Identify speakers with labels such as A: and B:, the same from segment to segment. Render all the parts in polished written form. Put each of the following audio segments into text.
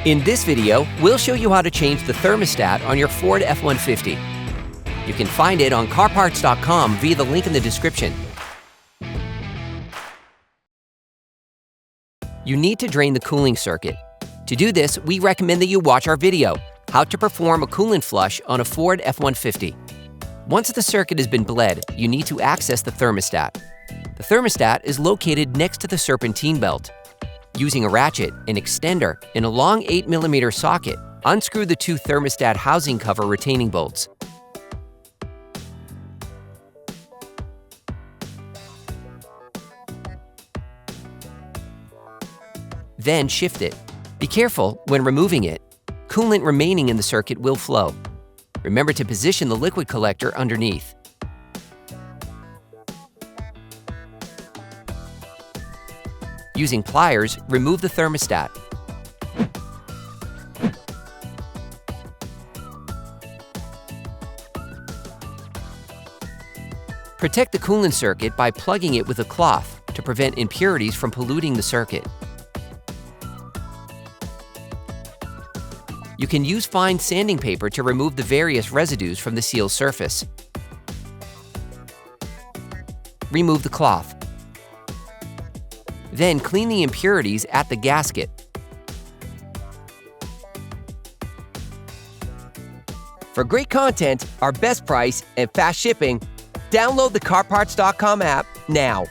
A: In this video, we'll show you how to change the thermostat on your Ford F-150. You can find it on CarParts.com via the link in the description. You need to drain the cooling circuit. To do this, we recommend that you watch our video, How to Perform a Coolant Flush on a Ford F-150. Once the circuit has been bled, you need to access the thermostat. The thermostat is located next to the serpentine belt. Using a ratchet, an extender, and a long 8mm socket, unscrew the two thermostat housing cover retaining bolts. Then shift it. Be careful when removing it. Coolant remaining in the circuit will flow. Remember to position the liquid collector underneath. Using pliers, remove the thermostat. Protect the coolant circuit by plugging it with a cloth to prevent impurities from polluting the circuit. You can use fine sanding paper to remove the various residues from the seal surface. Remove the cloth. Then clean the impurities at the gasket. For great content, our best price, and fast shipping, download the CarParts.com app now.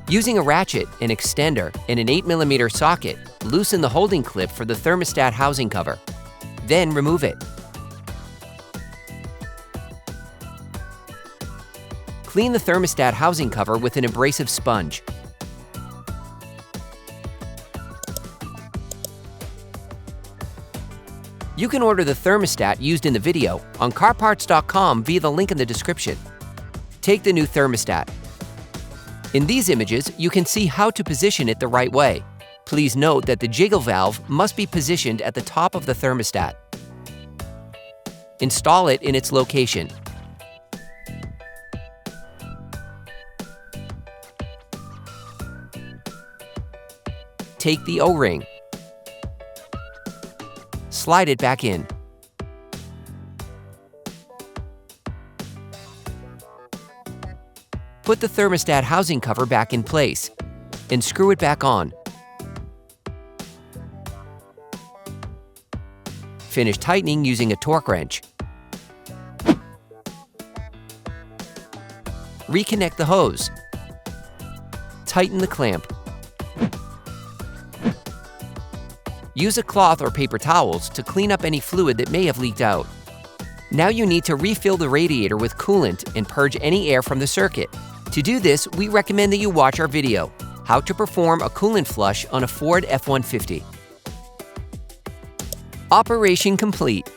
A: Using a ratchet, an extender, and an 8mm socket, loosen the holding clip for the thermostat housing cover. Then remove it. Clean the thermostat housing cover with an abrasive sponge. You can order the thermostat used in the video on CarParts.com via the link in the description. Take the new thermostat. In these images, you can see how to position it the right way. Please note that the jiggle valve must be positioned at the top of the thermostat. Install it in its location. Take the O-ring. Slide it back in. Put the thermostat housing cover back in place and screw it back on. Finish tightening using a torque wrench. Reconnect the hose. Tighten the clamp. Use a cloth or paper towels to clean up any fluid that may have leaked out. Now you need to refill the radiator with coolant and purge any air from the circuit. To do this, we recommend that you watch our video, How to Perform a Coolant Flush on a Ford F-150. Operation complete.